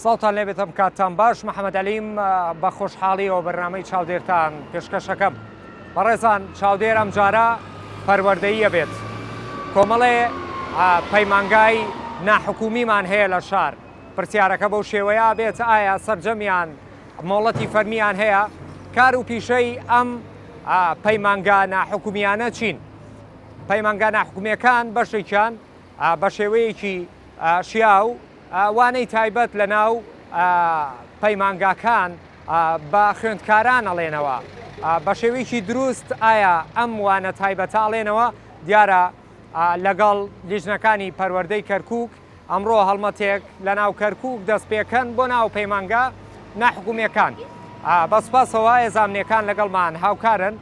ساڵتان لێبێتم کاتتان باش محەممەد عەلیم بە خۆشحاڵیەوە بەرنامەی چاودێرتان پێشکەشەکەم بەڕێزان چاودێر ئەم جارە پەروەردەییە بێت کۆمەڵێ پەیمانگای ناحکومیمان هەیە لە شار پرسیارەکە بەو شێوەیە بێت ئایا سەرجەمیان مۆڵەتی فەرمیان هەیە کار و پیشەی ئەم پەیمانگا ناحکومیانە چین پەیمانگا ناحکومیەکان بەشێکیان بە شێوەیەکی شیاو وانەی تایبەت لە ناو پەیمانگاکان بە خوێندکاران ئەڵێنەوە بە شێوەیەکی دروست ئایا ئەم وانە تایبەتە ئەڵێنەوە دیارە لەگەڵ لیژنەکانی پەروەردەی کەرکووک ئەمڕۆ هەڵمەتێک لە ناو کەرکووک دەست پێکەن بۆ ناو پەیمانگا ناحکومیەکان بەسپاسەوە ئێزامنیەکان لەگەڵمان هاوکارن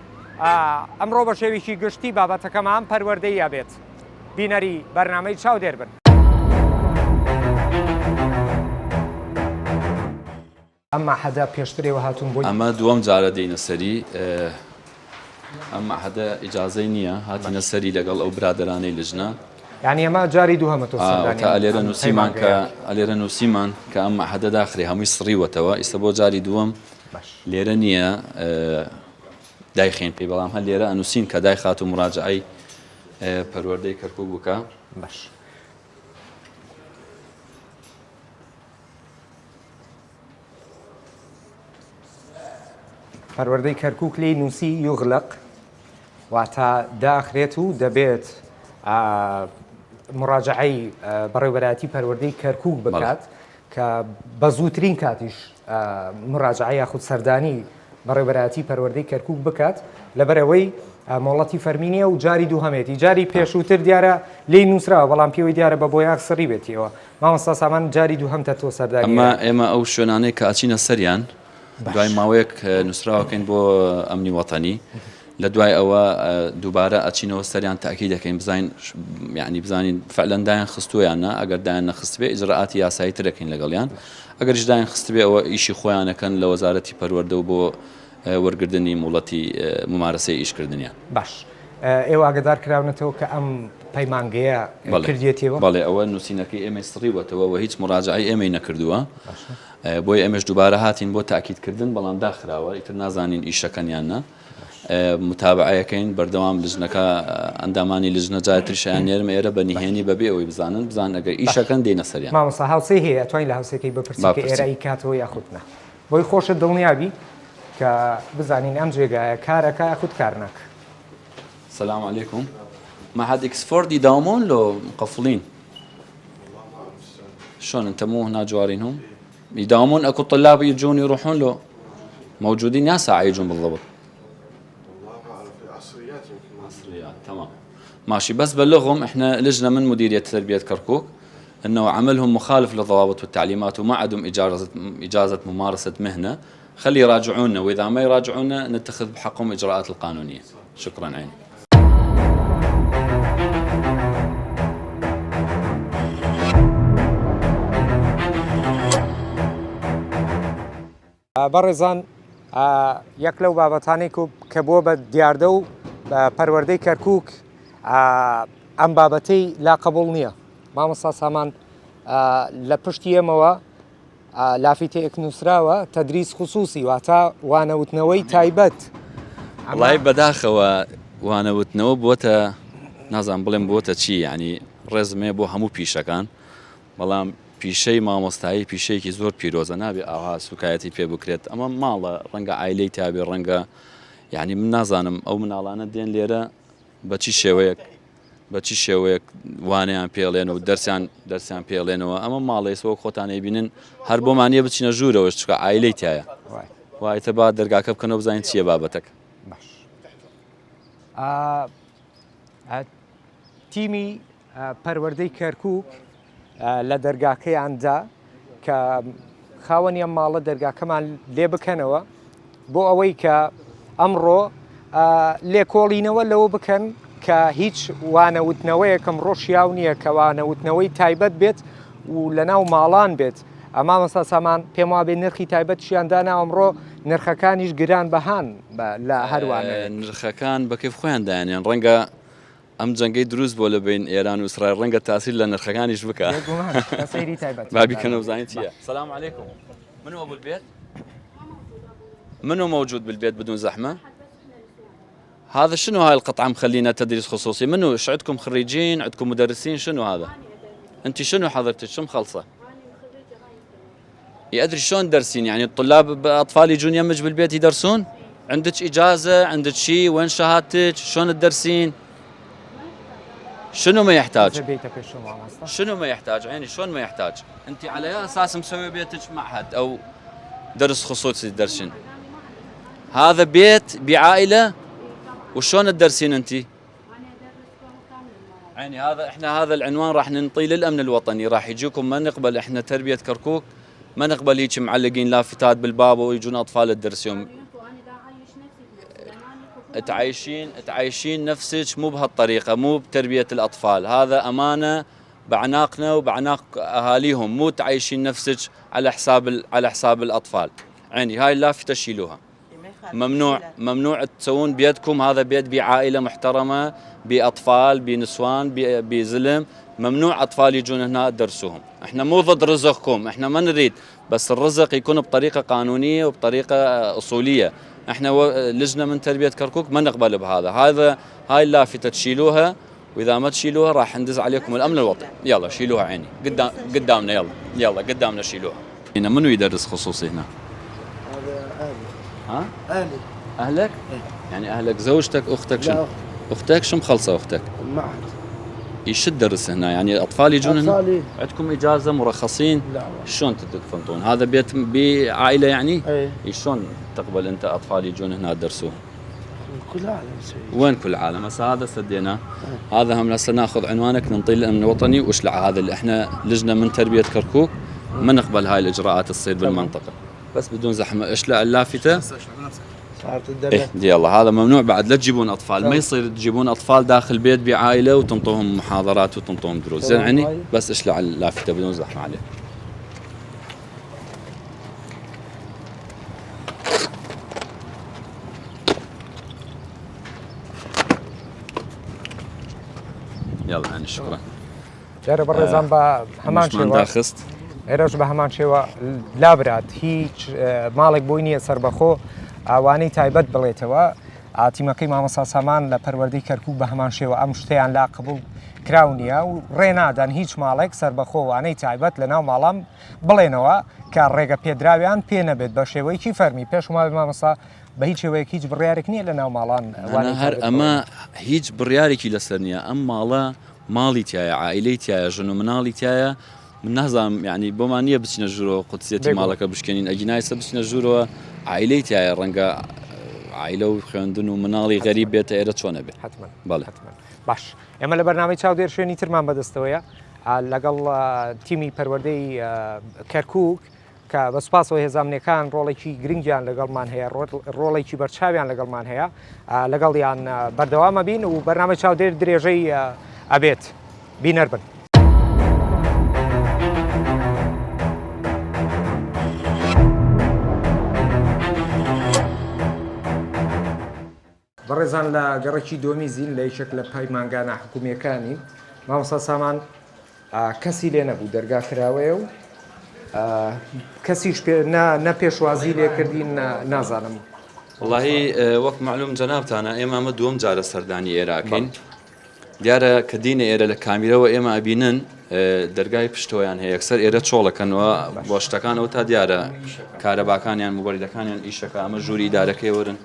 ئەمڕۆ بە شێوێکی گشتی بابەتەکەمان پەروەردەیە بێت بینەری بەرنامەی چاودێر بن ئەمما حەدا پێشترەوە هاتوون بۆی ئەمە دووەم جارە دێنە سەری ئەمما حەدا ئیجازەی نییە هاتینە سەری لەگەڵ ئەو برادرانەی لژنە یعنی ئەمە جاری دووهەمە تۆ ئەلێرە نووسیمان کە ئەلێرە نووسیمان کە ئەمما حەدە داخری هەمووی سڕیوەتەوە ئیستا بۆ جاری دووەم لێرە نییە دایخێن پێی بەڵام هەر لێرە ئەنووسین کە دای خات و مراجعەی پەروەردەی کەرکووک بکە باش پەروەردەی کەرکووک لێی نووسی یوغلق واتە داخرێت و دەبێت مراجعەی بەڕێوەبەرایەتی پەروەردەی کەرکووک بکات کە بە زووترین کاتیش مراجعە یاخود سەردانی بەڕێوەبەرایەتی پەروەردەی کەرکووک بکات لەبەرەوەی مۆڵەتی فەرمینیە و جاری دووهەمێتی جاری پێشووتر دیارە لێی نووسراوە بەڵام پێوەی دیارە بە بۆیاغ سڕی بێتیەوە مامۆستا سامان جاری دووهەمتە تۆ سەردانی ئێمە ئەو شوێنانەی کە ئاچینە سەریان دوای ماوەیەک نووسراوەکەین بۆ ئەمنی وەتەنی لە دوای ئەوە دووبارە ئەچینەوە سەریان تاکی دەکەین بزانین یعنی بزانین فعلەندایان خستویانە ئەگەر دایان نەخستبێ ئیجراعاتی یاسایی ترەکەین لەگەڵیان ئەگەر دایان خستبێ ئەوە ئیشی خۆیانەکەن لە وەزارەتی پەروەردە و بۆ وەرگردنی مۆڵەتی ممارەسەی ئیشکردنیان باش ئێوە ئاگدار کراونەتەوە کە ئەم پەیمانگەیە کردێتەوە بەڵێ ئەوە نووسینەکەی ئێمە سڕیوەتەوە و هیچ مراجعی ئێمەی نەکردووە بۆی ئەمەش دووبارە هاتین بۆ تاکیدکردن بەڵام داخراوە ئیتر نازانین ئیشەکەنیانە متابعەکەین بەردەوام لژنەکە ئەندامانی لژنە جایترشیان نێرمە ئێرە بە نهێنی بەبێ ئەوەی بزانن ئەگەر ئیشەکەن دێنە سەریان مامۆستا هاوسەی هەیە توانین لە هاوسەکەی بپرسی کە ئێرەی کاتەوە یاخودنا بۆی خۆشت دڵنیابی کە بزانین ئەم جێگایە کارەکە یاخود کار ناکە السلام عليكم معهد اكسفورد يداومون لو مقفلين شلون انت مو هنا جوارينهم يداومون اكو طلاب يجون يروحون له موجودين يا ساعه يجون بالضبط عصريات تمام ماشي بس بلغهم احنا لجنه من مديريه تربيه كركوك انه عملهم مخالف للضوابط والتعليمات وما عندهم اجازه ممارسه مهنه خلي يراجعونا واذا ما يراجعونا نتخذ بحقهم اجراءات القانونيه شكرا عيني بەڕێزان یەک لەو بابەتانەی کە بۆ بە دیاردە و پەروەردەی کەرکووک ئەم بابەتەی لاقبوڵ نییە مامۆستا سامان لە پشتی ئێمەوە لافیتەیەک نووسراوە تەدریس خوسوسی واتە وانەوتنەوەی تایبەت وڵای بەداخەوە وانەوتنەوە بۆتە نازان بڵێم بۆتە چی یعنی ڕێزمێ بۆ هەموو پیشەکان بەڵام پیشەی مامۆستایی پیشەیەکی زۆر پیرۆزە نابێ ئاها سوکایەتی پێ بکرێت ئەمە ماڵە ڕەنگە ئایلەی تابێ ڕەنگە یعنی من نازانم ئەو مناڵانە دێن لێرە بەچی شێوەیەک وانەیان پێڵێن و دەرسیان پێڵێنەوە ئەمە ماڵێسەوە خۆتانەی بینن هەر بۆمانە بچینە ژوورەوەش چکە ئایلەی تایە وایتە با دەرگاکە بکەنەوە بزانین چییە بابەتەکە تیمی پەروەردەی کەرکووک لە دەرگاکەیاندا کە خاوەنی ئەم ماڵە دەرگاکەمان لێ بکەنەوە بۆ ئەوەی کە ئەمڕۆ لێکۆڵینەوە لەوە بکەن کە هیچ وانەوتنەوەیە کەم ڕۆژیاو نییە کە وانەوتنەوەی تایبەت بێت و لە ناو ماڵان بێت ئەما مەستا سامان پێم وابێ نرخی تایبەت شیاندانا ئەمڕۆ نرخەکانیش گران بەهان لە هەروانە نرخەکان بەکەف خۆیان دایانیان ڕەنگە ئەم جەنگەی دروست بۆ لە بین ئێران و ئیسرائیل ڕەنگە تاسیر لە نرخەکانیش بکە بابی کەنە بزانین چییە سلام عليكم من هو أبو البيت؟ من هو موجود بالبيت بدون زحمة؟ هذا شنو هاي القطعة مخلينا تدريس خصوصي؟ منو ايش عندكم خريجين؟ عندكم مدرسين؟ شنو هذا؟ أنت شنو حضرتك؟ شو مخلصة؟ أدري شلون تدرسين يعني الطلاب أطفال يجون يمج بالبيت يدرسون؟ عندك إجازة؟ عندك شيء؟ وين شهادتك؟ شلون تدرسين؟ شنو ما يحتاج؟ شنو ما يحتاج؟ عيني شلون ما يحتاج؟ أنت على أي أساس مسوي بيتك معهد أو درس خصوصي تدرسين؟ هذا بيت بعائلة وشلون تدرسين أنت؟ عيني احنا هذا العنوان راح ننطيه للأمن الوطني، راح يجيكم ما نقبل احنا تربية كركوك، ما نقبل هيك معلقين لافتات بالباب ويجون أطفال تدرسيهم. تعيشين نفسك مو بهالطريقة، مو بتربية الأطفال، هذا أمانة بعناقنا وبعناق أهاليهم، مو تعيشين نفسك على حساب الأطفال. عيني هاي اللافتة شيلوها، ممنوع تسوون بيدكم، هذا بيت بعائلة محترمة بأطفال بنسوان بزلم، ممنوع أطفال يجون هنا تدرسوهم. احنا مو ضد رزقكم، احنا ما نريد، بس الرزق يكون بطريقة قانونية وبطريقة أصولية. احنا لجنة من تربية كركوك ما نقبل بهذا، هاي اللافتة تشيلوها، واذا ما تشيلوها راح ندز عليكم الامن الوطني. يلا شيلوها عيني قدامنا، يلا قدامنا شيلوها. هنا منو يدرس خصوصي هنا؟ هذا اهلي. ها؟ اهلي. اهلك؟ ايه. يعني اهلك زوجتك اختك شنو؟ لا اختك شو مخلصه اختك؟ معهد. ايش تدرس هنا؟ يعني الاطفال يجون هنا؟ أطفالي. عندكم اجازه مرخصين؟ لا. شلون تفهمون؟ هذا بيت بعائله يعني؟ ايه. شلون تقبل انت اطفال يجون هنا تدرسوهم؟ كل العالم يسوي. وين كل العالم؟ هسه هذا سديناه، هذا هم هسه ناخذ عنوانك ننطيه للامن الوطني واشلع هذا اللي احنا لجنه من تربيه كركوك ما نقبل هاي الاجراءات تصير بالمنطقه، بس بدون زحمه. اشلع اللافته. صارت الدرجة. إيه يلا هذا ممنوع بعد، لا تجيبون اطفال، ما يصير تجيبون اطفال داخل بيت بعائله وتنطوهم محاضرات وتنطوهم دروس، زين عيني؟ بس اشلع اللافته بدون زحمه عليه. يلا يعني شكرا. جارە بەڕێزان بە هەمان شێوە ئێرەش بە هەمان شێوە لابرات هیچ ماڵێک بۆی نییە سربەخۆ ئەوانەی تایبەت بڵێتەوە. ئاتیمەکەی مامۆستا سامان لە پەروەردەی کەرکووک بە هەمان شێوە ئەم شتیان لا قبول کراو نییە و ڕێنادان هیچ ماڵێک سربەخۆوانەی تایبەت لە ناو ماڵام بڵێنەوە کە ڕێگە پێدراویان پێ نەبێت بە شێوەیەکی فەرمی. پێش ماوەی مامۆستا بە هیچ شێوەیەک هیچ بڕیارێک نییە لە ناو ماڵان هەر ئەمە هیچ بڕیارێکی لەسەر نییە. ئەم ماڵە ماڵی تایە، عائلەی تایە، ژن و مناڵی تایە. من نازانم یعنی بۆمان نییە بچینە ژوورەوە قودسیەتی ماڵەکە بشکێنین، ئەگینایسە بچینە ژوورەوە عائلەی تایە، ڕەنگە عائلە و خوێندن و مناڵی غەریب بێتە ئێرە چۆنە بێت. بەڵێ باش. ئێمە لە بەرنامەی چاودێر شوێنی ترمان بەدەستەوەیە لەگەڵ تیمی پەروەردەی کەرکووک کە بە سوپاسەوە هێزانامنەکان ڕۆڵێکی گرنگیان لەگەڵمان هەیە، ڕۆڵێکی بەرچاویان لەگەڵمان هەیە، لەگەڵیان بەردەوامە بین و بەرنامەی چاودێر درێژەی ئەبێت. بینەر بن. بەڕێزان لە گەڕێکی دووەمی زین لە یەکێک لە پەیمانگانە حکوومیەکانی مامۆستا سامان کەسی لێ نەبوو دەرگاکراوەیە و کەسیش نە پێشوازی لێکردین نازانم. واللهی وەک معلوم جەنابتانە ئێمە ئەمە دووەم جارە سەردانی ئێراکەین. دیارە کە دینە ئێرە لە کامیرەوە ئێمە ئەبینن دەرگای پشتۆیان هەیە یەکسەر ئێرە چۆڵەکەنەوە بۆ شتەکانەوە تا دیارە کارەباکانیان موبەریدەکانیان ئیشەکە ئەمە ژووری ئیدارەکەی وەرن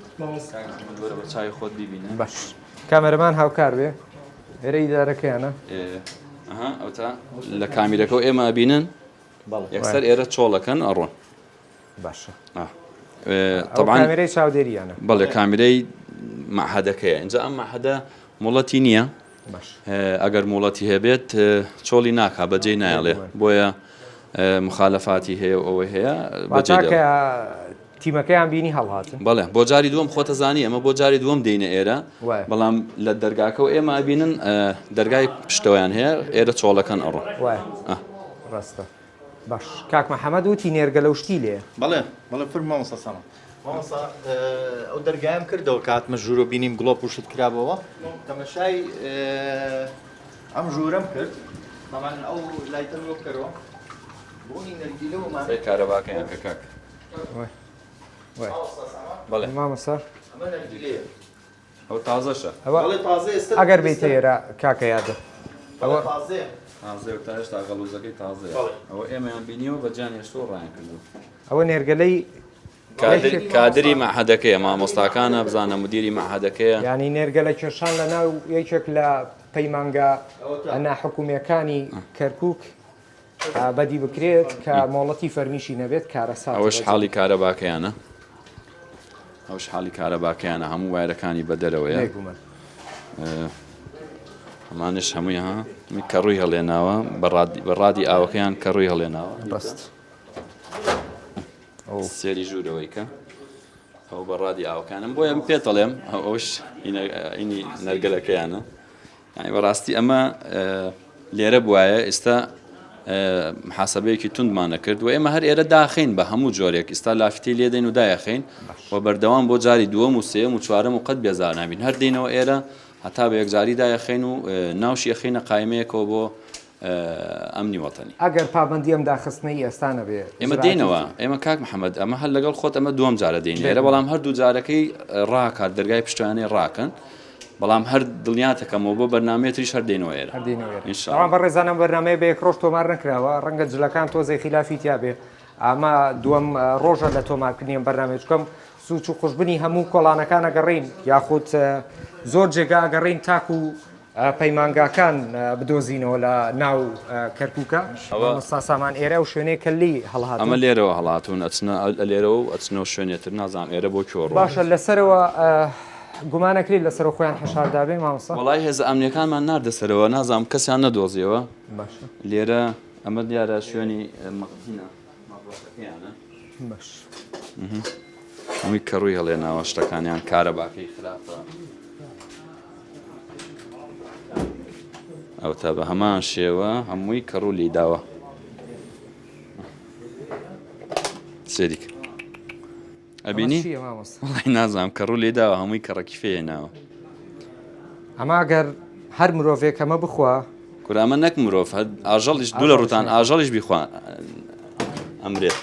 بە چای خۆت بیبینە. باش کامەرەمان هاوکار بێ ئێرە ئیدارەکەیانە ئەو تا لە کامیرەکە ئێمە ئەبینن یەکسەر ئێرە چۆڵەکەن ئەڕۆن. باشە طبعا کامێرەی چاودێریانە. بەڵێ کامیرەی معهەدەکەیە. اینجا ئەم معهەدە موڵەتی نییە، ئەگەر موڵەتی هەبێت چۆڵی ناکا بەجێ نایڵێ بۆیە مخالەفاتی هەیە ئەوەی هەیە بەجێ تیمەکەیان بینی هەڵهاتن بەڵێ بۆ جاری دووەم خۆتەزانی ئەمە بۆ جاری دووەم دێنە ئێرە بەڵام لە دەرگاکە و ئێمە ئەبینن دەرگای پشتەوەیان هەیە ئێرە چۆڵەکەن ئەڕۆ ڕاستە باش کاک محەممەد وتی نێرگە لەو شتی لێ بەڵێ فر مامۆستا سەما مامۆستا ئەو دەرگایم کردەوە کاتمە ژوورۆ بینیم گڵۆپ وشت کرابەوە تەمەشای ئەم ژوورەم کرد تەمان ئەو لایتەن وە بکەرەوە بۆنی نەرگیلەوەمان کارەباکەیان کە کاک بەڵێ مامەسا ئەمە نەرگیلەیە ئەو تازەشە بەڵێ تازە ئێستا ئەگەر بیتە ئێرە کاکە یادە ئەوە تازەیە تازە تا هێشتا گەڵوزەکەی تازەیە ئەوە ئێمەیان بینیەوە بە جان هێشتۆ ڕایان کردو ئەوە نێرگەلەی کادری مەحەدەکەیە مامۆستاکانە بزانە مدیری مەحەدەکەیە ینی نێرگە لە کێشان لە ناو یەکێک لە پەیمانگە ناحکومیەکانی کەرکک بەدی بکرێت کە مۆڵەتی فەرمیشی نەبێت کارەسات ئەوەش حاڵی کارەباکەیانە ئەوش حاڵی کارەباکەیانە هەموو وایرەکانی بە دەرەوەیە ئەمانش هەمووی ها کەڕووی هەڵێناوە بەڕادی ئاوەکەیان کەڕووی هەڵێناوە ڕست سێری ژوورەوەی کە ئەو بەڕادی ئاوەکانم بۆیە پێتەڵێم ئەوش ئینی نەرگەلەکەیانە یانی بەڕاستی ئەمە لێرە بواە ئێستا محاسبەیەکی توندمانە کرد و ئێمە هەر ئێرە داخین بە هەموو جۆرێک ئێستا لافتی لێدەین و دایەخین و بەردەوام بۆ جاری دووەم و سێم و چوارەم و قەت بێزار نابین هەر دێنەوە ئێرە هەتا بە یەکجاری دایەخین و ناوشی یەخینە قایمەیەکەوە بۆ ئەمنی وەتەنی ئەگەر پابندی ئەم داخستنەی ئێستانە بێ ئێمە دێنەوە ئێمە کاک محەممەد ئەمە هەر لەگەڵ خۆت ئەمە دووەم جارە دێن لێرە بەڵام هەردوو جارەکەی ڕاکات دەرگای پشتوانەی ڕاکەن بەڵام هەر دڵنیاتەکەمەوە بۆ بەرنمێتریش هەردێنەوە ئێرە ئەوان بەڕێزانم بەرنمەیە بە یەکڕۆژ تۆمار نکراوە ڕەنگە جلەکان تۆزەی خلافی تیا بێ ئەمە دووەم ڕۆژە لە تۆمارکردنیە بەرنامێ چکەم سوچ و خوشببنی هەموو کۆڵانەکانە گەڕین یاخود زۆر جێگا گەڕین تاک و پەیمانگاکان بدۆزینەوە لە ناو کەرکووکە ئەوە سامان ئێرە و شوێنەیە کەلی هەڵهات ئەمە لێرەوە هەڵاتون ئەچنە لێرەوە و ئەچنەوە شوێنێتر نازانام ئێرە بۆ کۆڕ باشە لەسەرەوە گومانەکری لەسەر خۆیان حشاردابێ مامۆستا وڵای هێز ئەمنیەکانمان ناردەسەرەوە نازانام کەسیان نەدۆزیەوە لێرە ئەمە دیارە شوێنی مەقدینە باش هەمووی کەڕووی هەڵێناوە شتەکانیان کارەباکەی خراپە ئەو تا بە هەمان شێوە هەمووی کەڕوو لیداوە سێریک ئەبینی وڵی نازانام کەڕوو لێداوە هەمووی کەڕەکی فێناوە ئەما گەر هەر مرۆڤێک ئەمە بخوا کورامە نەک مرۆڤ ئاژەڵیش دوو لە ڕوتان ئاژەڵیش بیخوان ئەمرێت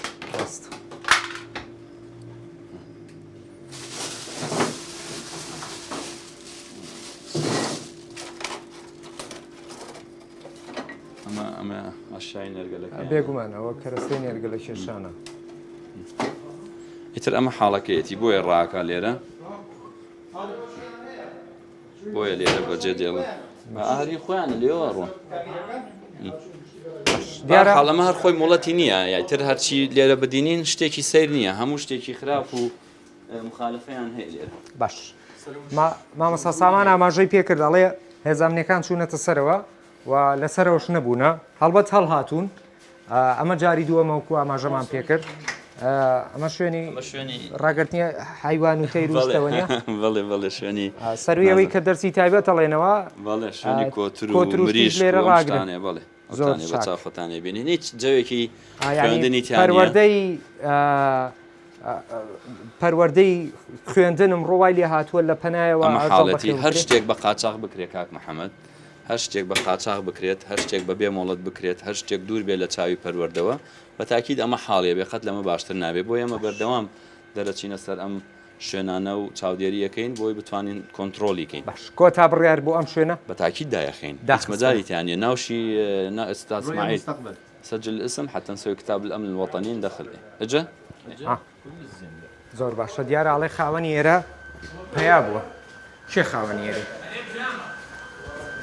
ئەمە ئاشای نێرگەلەکە بێگومانەوە کەرەستەی نێرگە لە کێشانە ئیتر ئەمە حاڵەکەیەتی بۆیە ڕاکە لێرە بۆیە لێرە بەجێ دێڵە ئاهری خۆیانە لێوە ڕۆن حاڵەمە هەر خۆی موڵەتی نییە یاتر هەرچی لێرە بدینین شتێکی سیر نییە هەموو شتێکی خراپ و مخالفەیان هەیە لێرە باش مامەستا سامان ئاماژەی پێکرد دەڵێ هێزانامنیەکان چوونەتە سەرەوە و لەسەرەوەش نەبوونە هەڵبەت هەڵهاتوون ئەمە جاری دووەمەوەکو ئاماژەمان پێکرد ئەمە شوێنی ڕاگررتنیە حیوان و تەیر وشتەوە نیە بەڵێ شوێنی سەرویەوەی کە دەرسی تایبەت ئەڵێنەوە بەڵێ شوێنی کۆتر و مریش لێرە ڕاگرانێ بەڵێ زۆر چاافەتانێ بینین هیچ جەوێکی پەروەردەی خوێندنم ڕۆوای لێ هاتووە لە پەنایەوە حاڵەتی هەر شتێک بە قاچاق بکرێت کاک محەممەد هەر شتێک بە قاچاق بکرێت هەر شتێک بە بێ مۆڵەت بکرێت هەر شتێک دوور بێت لە چاوی پەروەردەوە بە تاکید ئەمە حاڵێ بێقەت لەمە باشتر نابێت بۆ ئێمە بەردەوام دەرەچینە سەر ئەم شوێنانە و چاودێریەکەین بۆی بتوانین کۆنتترۆلیکەین باش کۆ تا بڕیار بۆ ئەم شوێنە بە تاکید دایەخین مەجاریتیانە ناوشی ئێستا اسماعیل سجل الاسم حتى نسوي كتاب الامن الوطني ندخل اجا زۆر باشە دیارە ئاڵێ خاوەنی ئێرە پیا بووە چێ خاوەنی ئێرە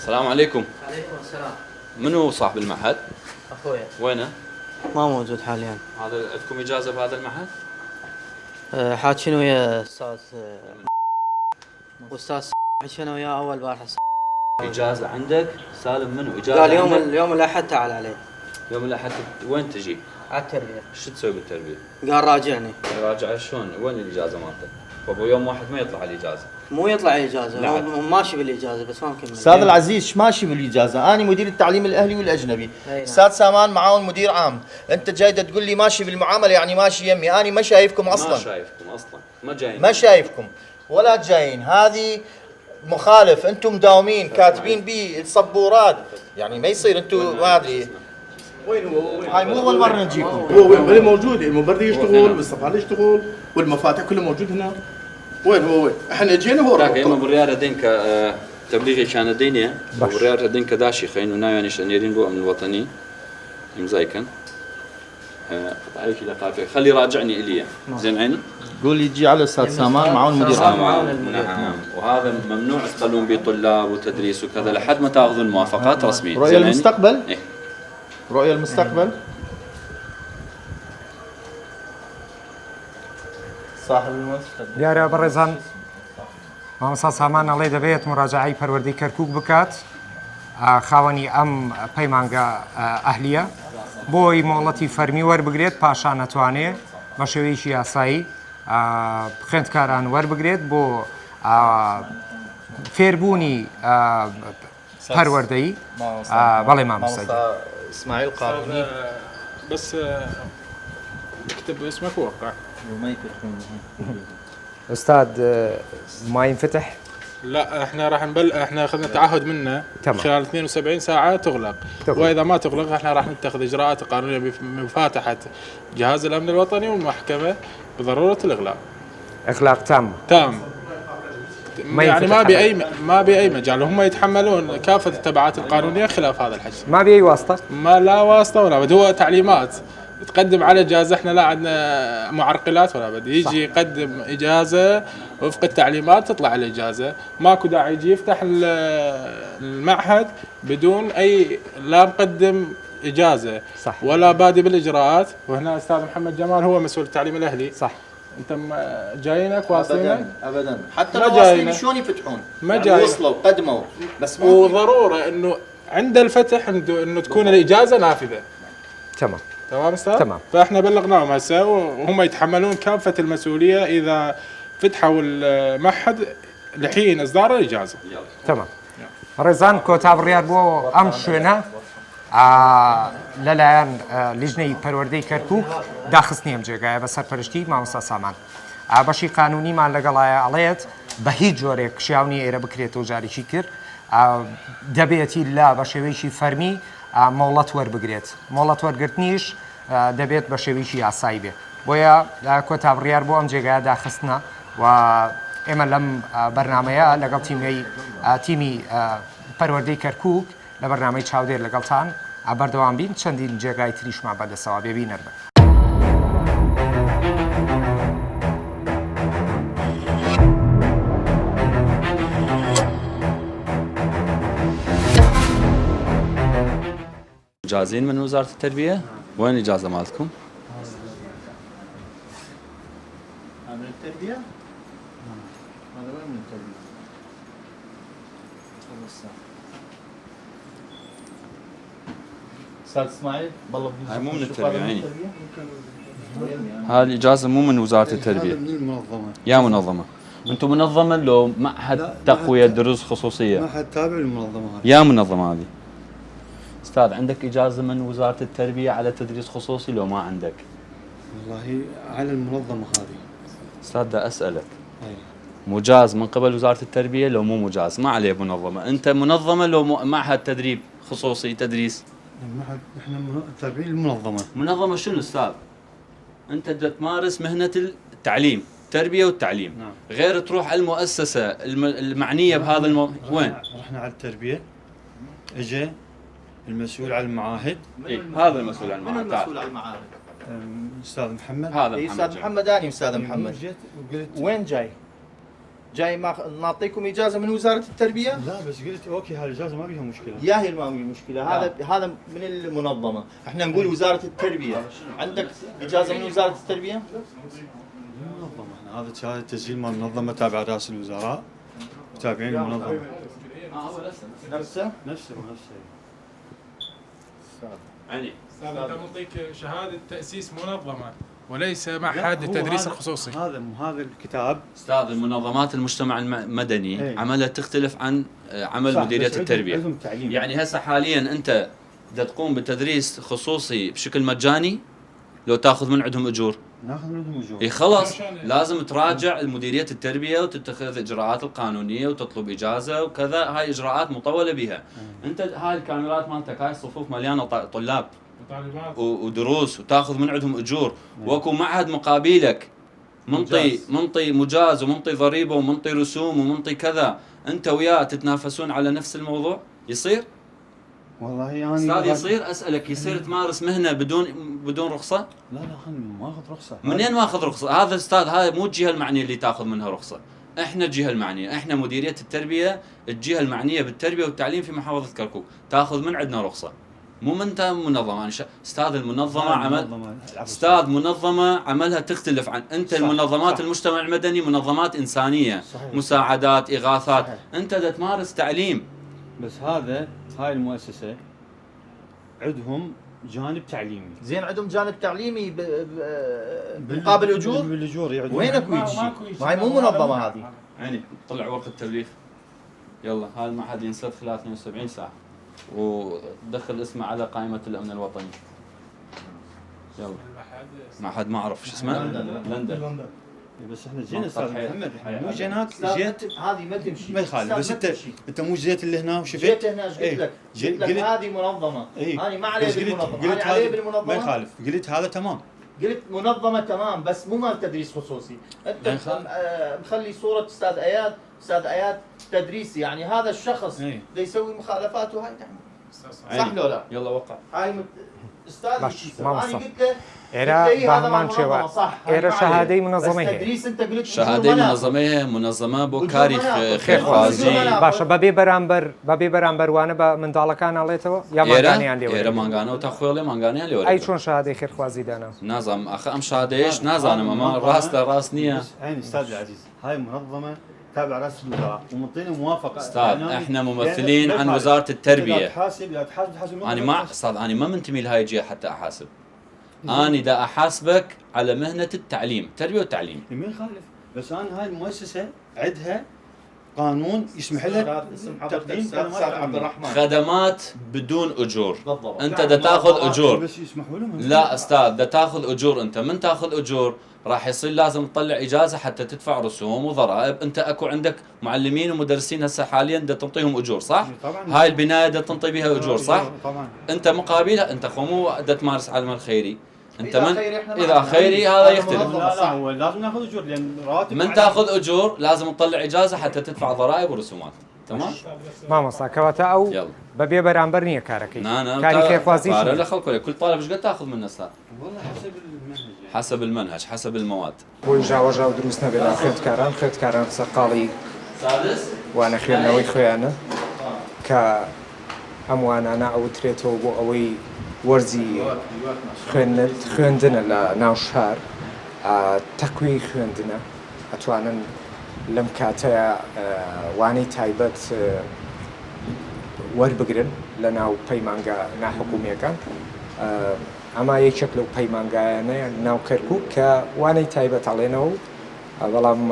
السلام عليكم. عليكم السلام. منو صاحب المعهد؟ أخويا. وينه؟ ما موجود حاليا. هذا عندكم إجازة بهذا المعهد؟ حاكين ويا أستاذ وأستاذ حكينا وياه أول بارحة اجازه عندك سالم منو اجازه قال عندك؟ يوم الأحد تعال علي يوم الاحد وين تجي؟ على التربية. شو تسوي بالتربيه؟ قال راجعني. راجع شلون؟ وين الاجازه مالتك؟ فابو يوم واحد ما يطلع على الاجازه. مو يطلع إجازة، لا. هو ماشي بالإجازة بس ما مكمل. استاذ العزيز ايش ماشي بالاجازه؟ انا مدير التعليم الاهلي والاجنبي، نعم. استاذ سامان معاون مدير عام، انت جاي تقول لي ماشي بالمعامله يعني ماشي يمي، انا ما شايفكم ما اصلا، شايفكم اصلا، ما جايين. ما شايفكم ولا جايين، هذه مخالف، انتم مداومين كاتبين بي السبورات، يعني ما يصير انتم ما ادري. وين هو؟ هاي مو اول مره نجيكم. هو وين؟ هو موجود، المبرد يشتغل والسفاره يشتغل والمفاتيح كله موجود هنا. وين هو؟ وين؟ احنا جينا هو ذاك يوم بريارة دينكا تبليغي كان الدنيا بريارة دينكا داشي خين ونايو نيرين بو من الوطني مزايكن عليك لقافي خلي راجعني إلي زين عيني قول يجي على استاذ سامان معاون مدير عام. نعم وهذا ممنوع تقلون به طلاب وتدريس وكذا لحد ما تاخذوا الموافقات رسمية. رؤية المستقبل؟ إيه؟ رؤية المستقبل؟ صاحب المستقبل دیارە بەڕێزان مامۆستا سامان ئەڵێ دەبێت مراجعەی پەروەردەی کەرکووک بکات خاوەنی ئەم پەیمانگە ئەهلیە بۆی مۆڵەتی فەرمی وەربگرێت پاشان نەتوانێت بە شێوەیەکی یاسایی خوێندکاران وەربگرێت بۆ فێربوونی پەروەردەی بەڵێ مامۆستای اسماعيل قانوني بس اكتب اسمك ووقع. أستاذ ما ينفتح لا احنا راح احنا اخذنا تعهد منه تمام. خلال 72 ساعه تغلق. واذا ما تغلق احنا راح نتخذ اجراءات قانونيه بمفاتحه جهاز الامن الوطني والمحكمه بضروره الاغلاق. إغلاق تام تام. ما يعني ينفتح ما بأي مجال، هم يتحملون كافه التبعات القانونيه خلاف هذا الحكي. ما بأي واسطة ما لا واسطه ولا بد، هو تعليمات تقدم على اجازه، احنا لا عندنا معرقلات ولا بد، يجي يقدم اجازه وفق التعليمات تطلع الاجازه، ماكو داعي يجي يفتح المعهد بدون اي لا مقدم اجازه صح. ولا بادي بالاجراءات. وهنا استاذ محمد جمال هو مسؤول التعليم الاهلي. صح. انت جايينك واصلينك ابدا حتى ما لو جاينا. واصلين شلون يفتحون؟ ما يعني جاي. وصلوا قدموا بس ما وضروره انه عند الفتح انه تكون الاجازه نافذه. تمام تمام استاذ؟ تمام. فاحنا بلغناهم هسه وهم يتحملون كافه المسؤوليه اذا فتحوا المعهد لحين اصدار الاجازه. تمام ڕێزان کۆتا بڕیار بۆ ئەم شوێنە لەلایەن لیژنەی پەروەردەی کەرکووک داخستنی ئەم جێگایە بە سەرپەرشتی مامۆستا سامان بەشی قانونیمان لەگەڵایە ئەڵێت بە هیچ جۆرێک شیاونی ئێرە بکرێتەوە جارێکی کرد دەبێتی لا بە شێوەیەکی فەرمی مۆڵەت وەربگرێت مۆڵەت وەرگرتنیش دەبێت بە شێوەیەکی یاسایی بێ بۆیە کۆتا بڕیار بۆ ئەم جێگایە داخستنە و ئێمە لەم بەرنمەیە لەگەڵ تیمی پەروەردەی کەرکووک لە بەرنامەی چاودێر لەگەڵتان بەردەوام بین چەندین جێگای تریشمان بەدەستەوە ببینەر بن. جاهزين من وزارة التربية؟ وين الإجازة مالتكم؟ من التربيه؟ هذا وين من التربيه؟ استاذ اسماعيل والله هاي مو من التربية عيني. هذه الإجازة مو من وزارة التربية. من المنظمة. يا منظمة. أنتم منظمة لو معهد تقوية دروس خصوصية؟ معهد تابع للمنظمة هذه. يا منظمة هذه. أستاذ عندك إجازة من وزارة التربية على تدريس خصوصي لو ما عندك؟ والله على المنظمة هذه. أستاذ دا أسألك. أي. مجاز من قبل وزارة التربية لو مو مجاز ما عليه منظمة، أنت منظمة لو معهد تدريب خصوصي تدريس؟ المعهد احنا تابعين للمنظمة. منظمة شنو أستاذ؟ أنت تمارس مهنة التعليم، التربية والتعليم. نعم. غير تروح على المؤسسة المعنية بهذا وين؟ رحنا على التربية. اجى المسؤول على المعاهد. إيه؟ هذا المسؤول عن من المعهد. المسؤول عن المعارض؟ استاذ محمد. هذا اي محمد. استاذ محمد اني استاذ محمد. جيت وقلت وين جاي؟ جاي ما نعطيكم اجازه من وزاره التربيه؟ لا بس قلت اوكي هالاجازة ما بيها مشكلة. يا هي ما في مشكله، هذا من المنظمه، احنا نقول وزاره التربيه، عندك اجازه من وزاره التربيه؟ المنظمة احنا هذا شهادة تسجيل مال منظمة تابعة رئاسة الوزراء وتابعين المنظمة. نفسه نفسه يعني استاذ انت منطيك شهاده تاسيس منظمه وليس معهد التدريس الخصوصي. هذا الكتاب استاذ المنظمات المجتمع المدني إيه. عملها تختلف عن عمل صح، مديريه بس التربيه. عندهم تعليم. يعني هسه حاليا انت بدك تقوم بتدريس خصوصي بشكل مجاني لو تاخذ من عندهم اجور. ناخذ منهم اجور. اي خلاص لازم تراجع مديريه التربيه وتتخذ الاجراءات القانونيه وتطلب اجازه وكذا، هاي اجراءات مطوله بها. انت هاي الكاميرات مالتك هاي الصفوف مليانه طلاب وطالبات ودروس وتاخذ من عندهم اجور، واكو معهد مقابلك منطي مجاز ومنطي ضريبه ومنطي رسوم ومنطي كذا، انت وياه تتنافسون على نفس الموضوع؟ يصير؟ والله يعني استاذ يصير؟ اسالك يصير تمارس مهنه بدون رخصه؟ لا خلني ما اخذ رخصه. منين ماخذ رخصه؟ هذا استاذ هاي مو الجهه المعنيه اللي تاخذ منها رخصه، احنا الجهه المعنيه، احنا مديريه التربيه الجهه المعنيه بالتربيه والتعليم في محافظه كركوك، تاخذ من عندنا رخصه. مو من منظمه يعني استاذ المنظمه استاذ منظمه عملها تختلف عن انت. المنظمات المجتمع المدني منظمات انسانيه، صحيح. مساعدات، اغاثات، صحيح. انت دا تمارس تعليم. بس هاي المؤسسه عندهم جانب تعليمي. زين عندهم جانب تعليمي مقابل اجور؟ بالاجور يعدون. وين اكو شيء؟ ما هي مو منظمه هذه. يعني طلع ورقه تبليغ، يلا هذا المعهد ينسد خلال 72 ساعه ودخل اسمه على قائمه الامن الوطني. يلا معهد ما اعرف شو اسمه، لندن. بس احنا جينا استاذ محمد، مو جيناك جيت هذه ما تمشي. ما يخالف، بس انت مو جيت اللي هنا وشفت؟ جيت هنا ايش قلت لك؟ قلت لك هذه منظمه، هذه ما عليه بالمنظمه، هذه عليه بالمنظمه. ما يخالف، قلت هذا تمام. قلت منظمه تمام بس مو مال تدريس خصوصي. انت مخلي صوره استاذ اياد تدريسي، يعني هذا الشخص اللي يسوي مخالفات وهاي صح لو لا؟ يلا وقع. هاي استاذ ما انا قلت له إيرا بهمان شوا إيرا شهادة منظمة هي تدريس انت قلت شهادة منظمة بوكاري خير خوازي باشا بابي برامبر وانا من دالكان عليتوا يا مانغاني عندي إيرا مانغانا وتخويلي مانغاني اللي أي شون شهادة خير خوازي دانا نازم أم شهادة إيش نازم أما راس نية. عيني أستاذ العزيز، هاي منظمة تابع رئاسة الوزراء ومعطينا موافقة. استاذ احنا ممثلين عن وزارة التربية. تحاسب أنا ما استاذ أنا ما منتمي لهاي الجهة حتى أحاسب. أنا دا أحاسبك على مهنة التعليم، التربية والتعليم. ما يخالف، بس أنا هاي المؤسسة عندها قانون يسمح لها تقديم خدمات بدون أجور. أنت دا تاخذ أجور. بس يسمحوا لهم. لا أستاذ دا تاخذ أجور، أنت من تاخذ أجور راح يصير لازم تطلع إجازة حتى تدفع رسوم وضرائب. أنت أكو عندك معلمين ومدرسين هسه حاليا دا تنطيهم أجور صح؟ طبعا. هاي البناية دا تنطي بها أجور صح؟ طبعا. أنت مقابلها أنت مو دا تمارس عمل خيري. أنت من إذا خيري هذا يختلف. لا هو لازم ناخذ أجور لأن رواتب. من تاخذ أجور لازم تطلع إجازة حتى تدفع ضرائب ورسومات. تمام؟ ما مصا كواتا أو يلا. بابي برامبر نية كاركي. نا كاري خير خوازي. لا خلكوا كل طالب ايش قد تاخذ منه استاذ؟ والله حسب المنهج حسب المواد. وجا دروسنا بلا خيرت كاران سقالي سادس وانا خير نوي خويانا كأموان أنا أو تريتو بو أوي ورزي خوندنا لناو شهر تكوي خوندنا أتوانا لم كاتا واني تايبت وربقرن لناو بيمانغا نا حكومية كان ئەما یەکێک لەو پەیمانگایانەیە ناو کەرکووک کە وانەی تایبەت ئەڵێنەوە بەڵام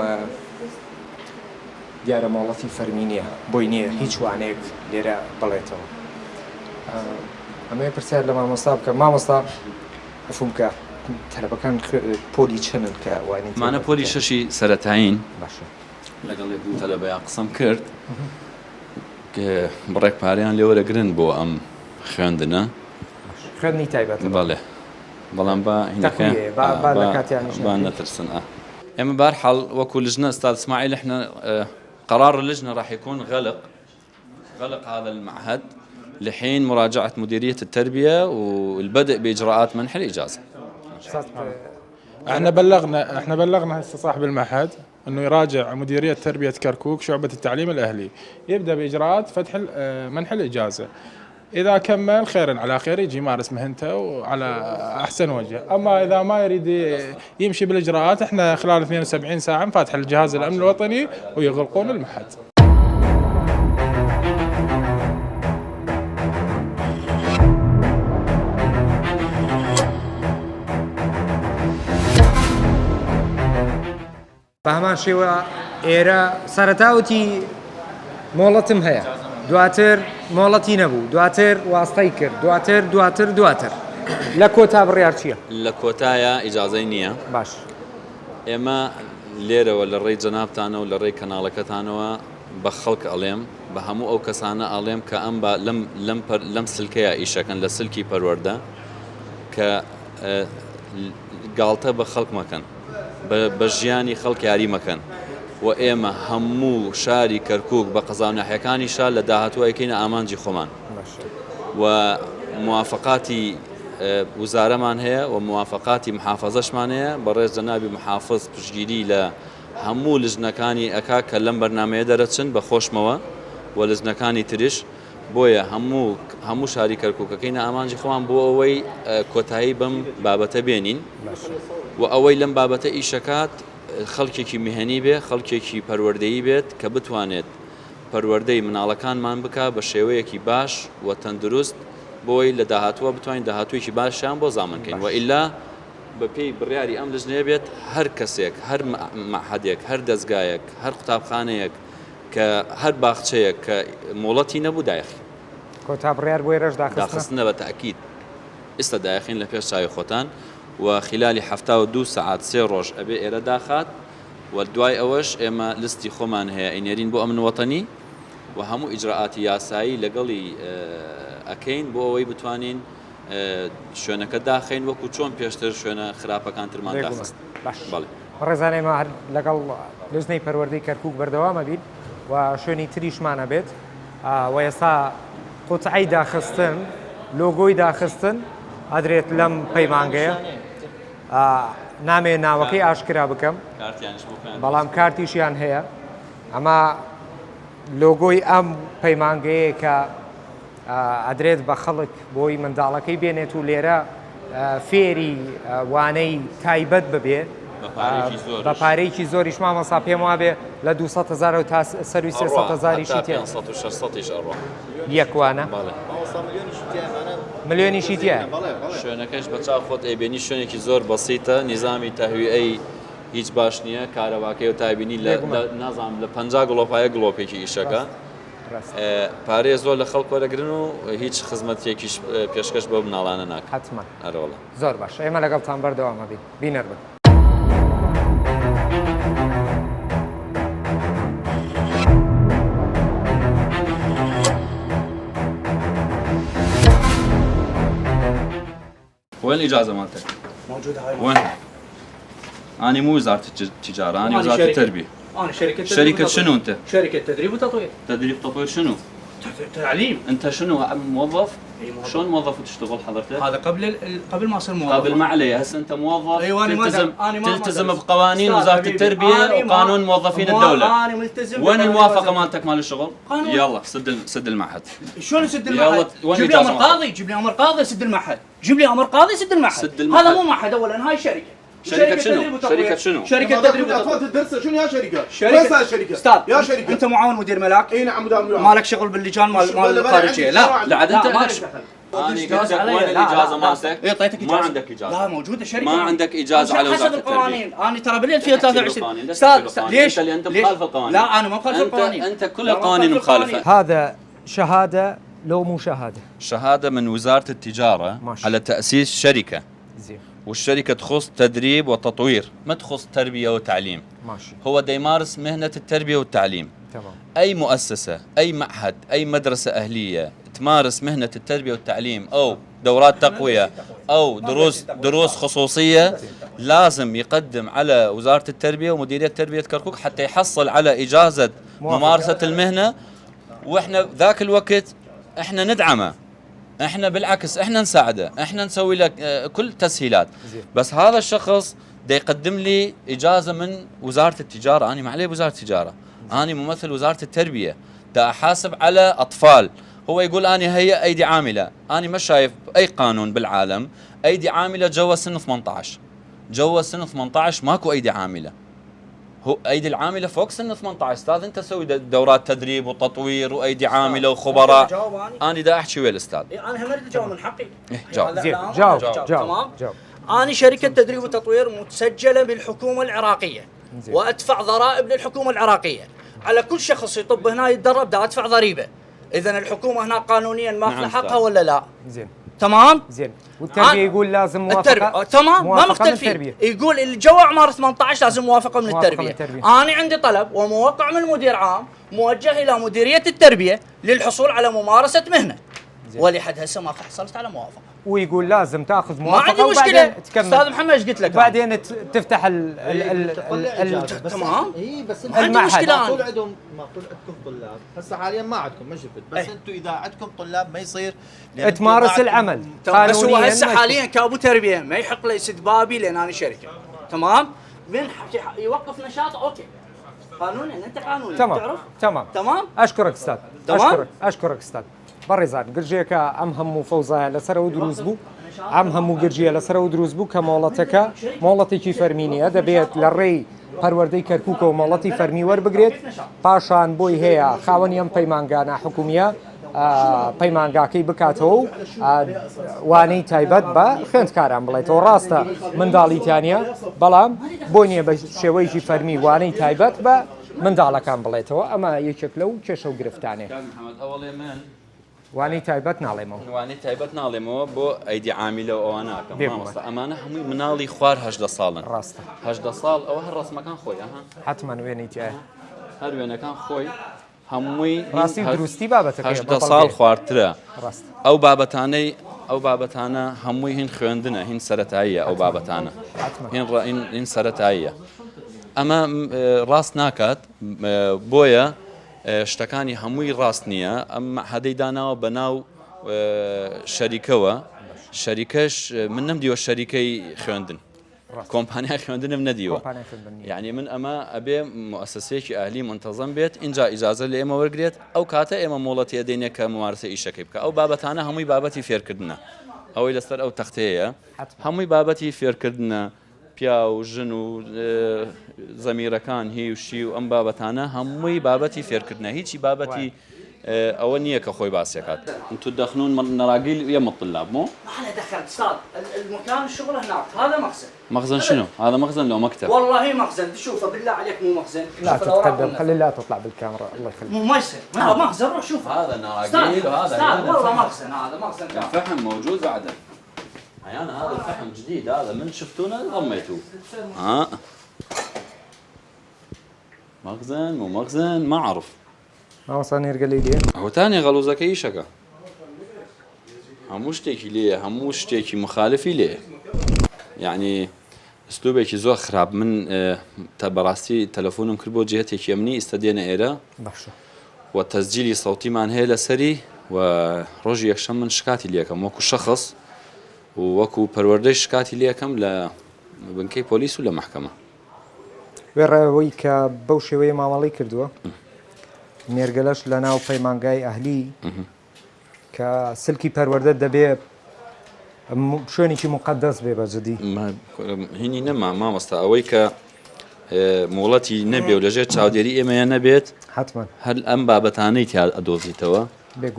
دیارە مۆڵەتی فەرمی نییە بۆی نییە هیچ وانەیەک لێرە بڵێتەوە. ئەمەیە پرسیار لە مامۆستا بکە مامۆستا هەفوم کە تەلەبەکان پۆلی چەندن کە وانەی مانە پۆلی شەشی سەرەتایین باشە لەگەڵ یەک تەلەبەیان قسەم کرد کە بڕێک پارەیان لێوەرەگرن بۆ ئەم خوێندنە خوێندنی تایبەت بەڵێ بەڵام با نەترسن. ئێمە بارحاڵ وەکو لجنة أستاذ إسماعيل إحنا قرار اللجنة راح يكون غلق هذا المعهد لحين مراجعة مديرية التربية والبدء بإجراءات منح الإجازة. احنا بلغنا هسه صاحب المعهد انه يراجع مديريه تربيه كركوك شعبه التعليم الاهلي، يبدا باجراءات فتح منح الاجازه. إذا كمل خيرا على خير يجي يمارس مهنته وعلى أحسن وجه. أما إذا ما يريد يمشي بالإجراءات احنا خلال 72 ساعة فاتح الجهاز الأمن الوطني ويغلقون المعهد. بە هەمان شێوە ئێرە سەرەتاوتی مۆڵەتم هەیە دواتر مۆڵەتی نەبوو دواتر واستای کرد دواتر لە کۆتا بڕیار چییە؟ لە کۆتایە ئیجازەی نییە باش ئێمە لێرەوە لە ڕێی جەنابتانە و لە ڕێی کەناڵەکەتانەوە بە خەڵک ئەڵێم بە هەموو ئەو کەسانە ئەڵێم کە ئەم لەم سلکەیە ئیشەکەن لە سلکی پەروەردە کە گاڵتە بە خەڵک مەکەن بە ژیانی خەڵک یاری مەکەن و ئێمە هەموو شاری کەرکووک بە قەزاونەحیەکانیشا لە داهاتووەکەینە ئامانجی خۆمان و موافقاتی وزارەمان هەیە و موافقاتی محافەزەشمان هەیە بەڕێز جەنابی محافظ پشتگیری لە هەموو لژنەکانی ئەکا کە لەم بەرنامەیە دەرەچن بە خۆشمەوە و لژنەکانی تریش بۆیە هەموو شاری کەرکووکەکەینە ئامانجی خۆمان بۆ ئەوەی کۆتایی بەم بابەتە بێنین و ئەوەی لەم بابەتە ئیشەکات خەڵکێکی میهنی بێ خەڵکێکی پەروەردەیی بێت کە بتوانێت پەروەردەی مناڵەکانمان بکە بە شێوەیەکی باش و تەندروست بۆی لە داهاتووە بتوانین داهاتوویکی باشیان بۆ زامنکەین و ئیلا بە پێی بڕیاری ئەم لژنەیە بێت هەر کەسێک هەر مەعهەدێک هەر دەستگایەک هەر قوتابخانەیەک کە هەر باخچەیەک کە مۆڵەتی نەبوو دایخی کۆتا بڕیار بۆی ڕێژ داخستنە بە تاکید ئێستا دایخین لە پێش چاوی خۆتان و خلالی 72 ساعات 3 ڕۆژ ئەبێ ئێرە داخات و دوای ئەوەش ئێمە لستی خۆمان هەیە ئینێرین بۆ ئەمن وەتەنی و هەموو ئیجراعاتی یاسایی لەگەڵی ئەکەین بۆ ئەوەی بتوانین شوێنەکە داخین وەکو چۆن پێشتر شوێنە خراپەکان ترمان داخست ڕێزانێمە هەر لەگەڵ لژنەی پەروەردەی کەرکووک بەردەوامە بین و شوێنی تریشمانە بێت و ئێستا قوتعی داخستن لۆگۆی داخستن ئەدرێت لەم پەیمانگەیە نامێ ناوەکەی ئاشکرا بکەم بەڵام کارتیشیان هەیە ئەمە لۆگۆی ئەم پەیمانگەیە کە ئەدرێت بە خەڵک بۆی منداڵەکەی بێنێت و لێرە فێری وانەی تایبەت ببێت بە پارەیەکی زۆریش مامەسا پێم وابێ لە 200,000 تا سەروی 300,000 تێ یەکوانە ملیۆنیشی تێ شوێنەکەش بە چاو خۆت ئەیبێنی شوێنێکی زۆر بەسیتە نیزامی تەهویئەی هیچ باش نییە کارەواکەی و تایبینی نازانم لە 50 گڵۆپایە گڵۆپێکی ئیشەکە پارەیە زۆر لە خەڵک وەرەگرن و هیچ خزمەتێکیش پێشکەش بە مناڵانە ناکات حتما ئەرەوەڵە زۆر باش ئێمە لەگەڵتان بەردەوامە بین بینەر بن وين الإجازة مالتك؟ موجودة هاي وين؟ أنا مو وزارة التجارة، أنا وزارة التربية. أنا شركة شركة شنو أنت؟ شركة تدريب وتطوير. تدريب تطوير شنو؟ تعليم. أنت شنو موظف؟ شلون موظف وتشتغل حضرتك؟ هذا قبل ما أصير موظف. قبل ما عليه، هسه أنت موظف. أيوة أنا تلتزم بقوانين وزارة التربية وقانون موظفين الدولة. أنا ملتزم. وين الموافقة مالتك مال الشغل؟ يلا سد المعهد. شلون اسد المعهد؟ جيب لي أمر قاضي، جيب لي أمر قاضي سد المعهد. جيب لي أمر قاضي سد المعهد. هذا مو معهد أولا، هاي شركة. شركة شنو؟ شركة شنو؟ شركة تدريب وتطوير. الدرس شنو يا شركه؟ شركة شركه استاذ يا شركه انت معاون مدير ملاك؟ اي نعم مدير ملاك. مالك شغل باللجان مال الخارجيه؟ لا عاد انت ما لك دخل. أنا قلت لك وين الإجازة مالتك؟ اعطيتك ما عندك إجازة. لا موجودة شركة. ما عندك إجازة على وزارة حسب القوانين، أنا ترى بالليل فيها 23 استاذ ليش؟ أنت مخالف القوانين. لا أنا ما مخالف القوانين. أنت كل القوانين مخالفة. هذا شهادة لو مو شهادة؟ شهادة من وزارة التجارة ماشي. على تأسيس شركة. زين. والشركة تخص تدريب وتطوير، ما تخص تربية وتعليم. ماشي. هو دا يمارس مهنة التربية والتعليم. تمام. أي مؤسسة، أي معهد، أي مدرسة أهلية تمارس مهنة التربية والتعليم أو دورات تقوية أو دروس خصوصية لازم يقدم على وزارة التربية ومديرية تربية كركوك حتى يحصل على إجازة ممارسة المهنة. وإحنا ذاك الوقت إحنا ندعمه، احنا بالعكس احنا نساعده، احنا نسوي له كل تسهيلات. بس هذا الشخص دا يقدم لي اجازه من وزاره التجاره، انا ما علي وزاره التجاره، انا ممثل وزاره التربيه، دا احاسب على اطفال. هو يقول انا هي ايدي عامله، انا ما شايف اي قانون بالعالم ايدي عامله جوا سن 18. جوا سن 18 ماكو ايدي عامله. هو ايدي العامله فوق سن 18. استاذ انت سوي دورات تدريب وتطوير وايدي عامله وخبراء. انا دا احكي ويا الاستاذ. انا هم اريد اجاوب من حقي. جاوب. زين جاوب. تمام. انا شركه تدريب وتطوير متسجله بالحكومه العراقيه. زين. وادفع ضرائب للحكومه العراقيه. على كل شخص يطب هنا يتدرب دا ادفع ضريبه. اذا الحكومه هنا قانونيا ماخذه حقها ولا لا؟ زين تمام؟ زين. والتربيه يقول لازم موافقه. تمام، ما موافقة مختلفين. يقول اللي جو اعمار 18 لازم موافقه من التربيه. انا عندي طلب وموقع من مدير عام موجه الى مديريه التربيه للحصول على ممارسه مهنه. ولحد هسه ما حصلت على موافقه. ويقول لازم تاخذ موافقه. ما عندي مشكله. تكمل. استاذ محمد ايش قلت لك؟ بعدين تفتح تمام. اي بس ما عندي مشكله. معقول عندكم طلاب، هسه حاليا ما عندكم ما شفت، بس انتم اذا عندكم طلاب ما يصير تمارس العمل. بس هو هسه حاليا كابو تربيه ما يحق له يسد بابي لان انا شركه. تمام؟ من يوقف نشاط اوكي. قانونيا انت قانوني تعرف؟ تمام. اشكرك استاذ. اشكرك استاذ. بەڕێزان گرژێکە ئەم هەموو فەوزایە لەسەرەوە دروست بوو ئەم هەموو گرجیە لەسەرەوە دروست بوو کە مۆڵەتەکە مۆڵەتێکی فەرمینیە دەبێت لە ڕێی پەروەردەی کەرکووکە و مۆڵەتی فەرمی وەربگرێت پاشان بۆی هەیە خاوەنی ئەم پەیمانگانە حکومیە پەیمانگاکەی بکاتەوە و وانەی تایبەت بە خوێندکاران بڵێتەوە ڕاستە منداڵیتانە بەڵام بۆ نییە بە شێوەیەکی فەرمی وانەی تایبەت بە منداڵەکان بڵێتەوە ئەمە یەکێک لەو کێشە و گرفتانێ وانی تایبەت ناڵێمەوە وانی تایبەت ناڵێمەوە بۆ ئەیدی عامیلە و ئەوە ناکەم مامۆستا ئەمانە هەمووی مناڵی خوار 18 ساڵن ڕاستە 18 ساڵ ئەوە هەر ڕسمەکان خۆی حتمما وێنەیتیایە هەر وێنەکان خۆی هەمووی ڕاستی دروستی بابەتەکە 18 ساڵ خواردترە ئەو بابەتانە هەمووی هین خوێندنە هین سەرەتاییە ئەو بابەتانە هین سەرەتاییە ئەمە ڕاست ناکات بۆیە شتەکانی هەمووی ڕاست نییە ئەم هەدەی داناوە بە ناو شەریکەوە شەریکەش من نەمدیوە شەریکەی خوێندن کۆمپانیای خوێندنم نەدیوە یعنی من ئەمە ئەبێ مؤسسەیەکی ئاهلی منتەزەم بێت اینجا ئیجازە لە ئێمە وەرگێت ئەو کاتە ئێمە مۆڵەتی ئەدەینێ کە ممارسە ئیشەکەی بکە ئەو بابەتانە هەمووی بابەتی فێرکردنە ئەوەی لەسەر ئەو تەختەیە هەمووی بابەتی فێرکردنە پیا و ژن و زەمیرەکان هی و شی و ئەم بابەتانە هەمووی بابەتی فێرکردنە هیچی بابەتی ئەوە نییە کە خۆی باسیەکات انتو تدخنون نراقيل يم الطلاب مو؟ ما له دخل استاذ المكان الشغل هناك هذا مخزن. مخزن شنو؟ هذا مخزن لو مكتب؟ والله مخزن تشوفه بالله عليك مو مخزن. لا تتقدم خلي لا تطلع بالكاميرا الله يخليك. مو يصير مخزن روح شوف هذا نراقيل وهذا والله مخزن هذا مخزن الفحم موجود بعده. أحيانا هذا الفحم جديد هذا من شفتونا ضميتوه. مخزن مو مخزن ما أعرف. ما صانير قليلية. هو تاني غلوزك أي شكا. هموش تيجي ليه هموش تيجي مخالفي ليه. يعني أسلوبك زو خراب من تبراستي تلفونهم كربو جهتك يمني استدينا إيرا. باشا. والتسجيل صوتي من هي لسري ورجي يكشم من شكاتي ليكم وكو شخص ووكو پروردەی شکاتی لێکەم لە بنکەی پۆلیس و لە محکەمە وێڕەوەی کە بەو شێوەیە مامەڵی کردووە نێرگەلەش لە ناو پەیمانگای ئەهلی کە سلکی پەروەردە دەبێ شوێنێکی مقدس بێ بەجددی هینی نەما مامۆستا ئەوەی کە مۆڵەتی نەبێ و لەژێر چاودێری ئێمەیە نەبێت حتمما هەر ئەم بابەتانەی تیا ئەدۆزیتەوە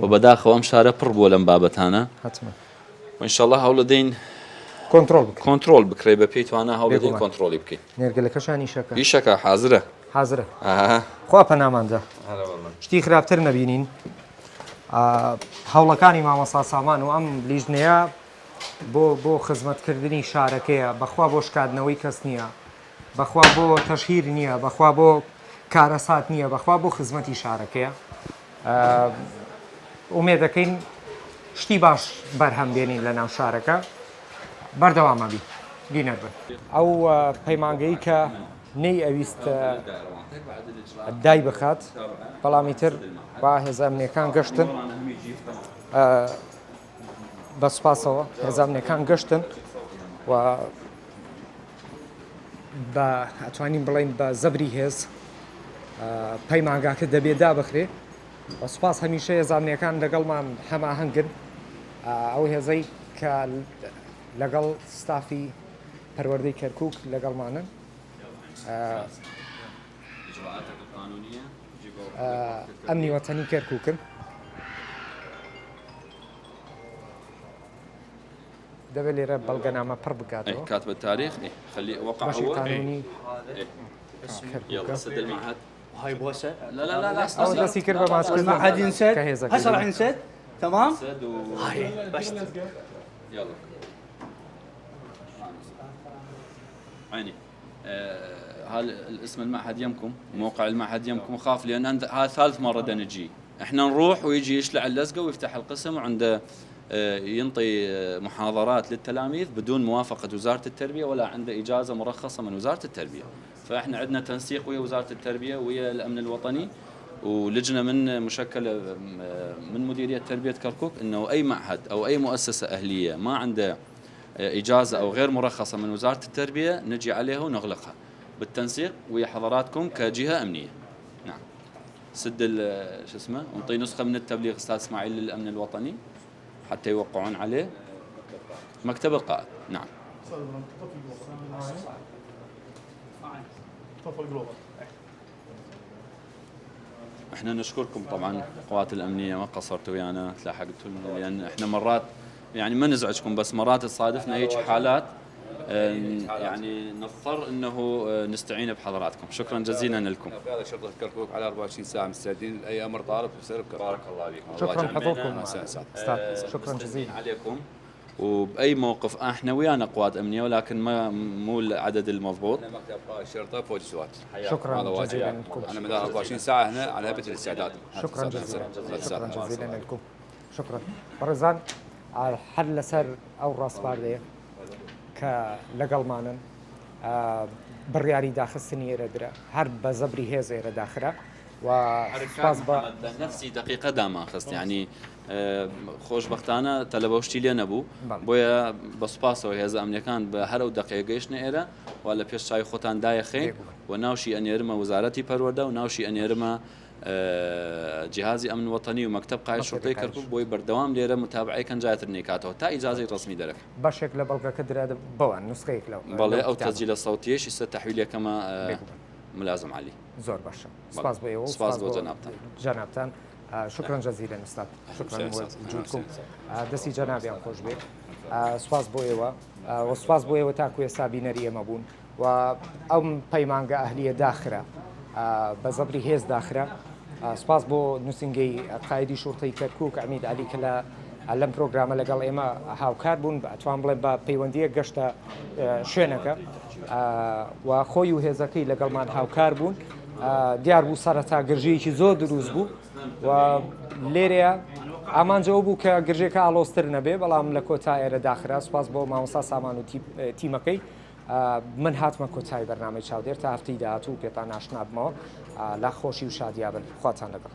و بەداخەوە ئەم شارە پڕ بووە لەم بابەتانە حتمما وإنشاء الله هەوڵ دەین کۆنترۆل بکرێ بە پێی توانە هەوڵ دەین کۆنترۆلی بکەین نێرگەلەکەشان ئیشەکە حازرە خوا پەناماندا شتی خراپتر نەبینین هەوڵەکانی مامۆستا سامان و ئەم لیژنەیە بۆ خزمەتکردنی شارەکەیە بەخوا بۆ شکاندنەوەی کەس نییە بەخوا بۆ تەشهیر نییە بەخوا بۆ کارەسات نییە بەخوا بۆ خزمەتی شارەکەیە ئومێدەکەین شتی باش بەرهەم بێنین لە ناو شارەکە بەردەوامە بی گینەر بن ئەو پەیمانگەی کە نەی ئەویست دای بخات بەڵامی تر با هێزانامنیەکان گەشتن بە سوپاسەوە هێزانامنیەکان گەشتن و بە ئەتوانین بڵێن بە زەبری هێز پەیمانگاکە دەبێت دابخرێ بە سوپاس هەمیشە هێزانامنیەکان لەگەڵمان هەماهەنگن ئەو هێزەی کە لەگەڵ ستافی پەروەردەی کەرکووک لەگەڵمانن ئەمنی وەتەنی کەرکووکن دەبێت لێرە بەڵگەنامە پڕ بکاتەوە كاتب التاريخ خلي وقع بەشی قانونی يلا سد المعهد. هاي بوسه لا لا لا لا او دسي كربه ما المعهد ينسد كهيزة هسه راح ينسد تمام. سد هاي بس يلا عيني. هذا الاسم المعهد يمكم، موقع المعهد يمكم. خاف لان هذا ثالث مره بدنا نجي، احنا نروح ويجي يشلع اللزقه ويفتح القسم وعنده ينطي محاضرات للتلاميذ بدون موافقه وزاره التربيه ولا عنده اجازه مرخصه من وزاره التربيه. فاحنا عندنا تنسيق ويا وزاره التربيه ويا الامن الوطني ولجنه من مشكله من مديريه تربيه كركوك انه اي معهد او اي مؤسسه اهليه ما عنده اجازه او غير مرخصه من وزاره التربيه نجي عليها ونغلقها بالتنسيق ويا حضراتكم كجهه امنيه. نعم. سد شو اسمه ونعطي نسخه من التبليغ استاذ اسماعيل للامن الوطني حتى يوقعون عليه. مكتب القائد. نعم. احنا نشكركم طبعا القوات الامنيه ما قصرتوا ويانا تلاحقتوا لنا لان احنا مرات يعني ما نزعجكم بس مرات تصادفنا هيك حالات يعني نضطر انه نستعين بحضراتكم. شكرا جزيلا لكم. هذا شرطه كركوك على 24 ساعه مستعدين لاي امر طارئ بسبب بارك الله فيكم. شكرا لحضوركم استاذ. شكرا جزيلا عليكم. وباي موقف احنا ويانا قوات امنيه ولكن ما مو العدد المضبوط. احنا مكتب قائد الشرطه فوج السوات. شكرا جزيلا لكم. انا مدار 24 ساعه هنا على هبه الاستعداد. شكرا جزيلا. شكرا جزيلا لكم. شكرا. برزان على حل سر او راس بارديه كلقل مانن برياري داخل سنيره درا هرب بزبري هزيره داخله وحركات نفسي دقيقه دام اخذت يعني خوش بختانه تلبوشتي لي نبو بويا بسباسو هذا امريكان بهرو دقيقه نيره ولا بيش شاي خوتان دايخين وناوشي ان يرمى وزارتي برورده وناوشي ان يرمى جهازي امن وطني ومكتب قائد شرطه كركوك بوي بردوام ليره متابعي كان جايت النيكاتو تا اجازه رسمي درك بشكل بلغه كدر بوان نسخيك لو بله او تسجيل الصوتي شي تحويليه كما ملازم علي زور باشا سباس بو سباس بو جنابتان شكرا جزيلا استاذ شكرا لوجودكم دسي جنابي ام خوش بيت سباس بو ايوا وسباس بو ايوا تاكو سابينريه مبون و ام بيمانغا اهليه داخره بزبري هيز داخره سپاس بۆ نووسنگەی قایدی شورتەی کەرکووک عمید علی کە لەم پرۆگرامە لەگەڵ ئێمە هاوکار بوون ئەتوان بڵێن بە پەیوەندیە گەشتە شوێنەکە و خۆی و هێزەکەی لەگەڵمان هاوکار بوون دیار بوو سەرەتا گرژەیەکی زۆر دروست بوو و لێرەیە ئامانجەوە بوو کە گرژێکە ئاڵۆستر نەبێ بەڵام لە کۆتا ئێرە داخرا سپاس بۆ مامۆستا سامان و تیمەکەی من هاتمە کۆتایی بەرنامەی چاودێر تا هەفتەی داهاتوو پێتان ئاشنا بمەوە لا خۆشی و شادیابن خواتان لەگەڵ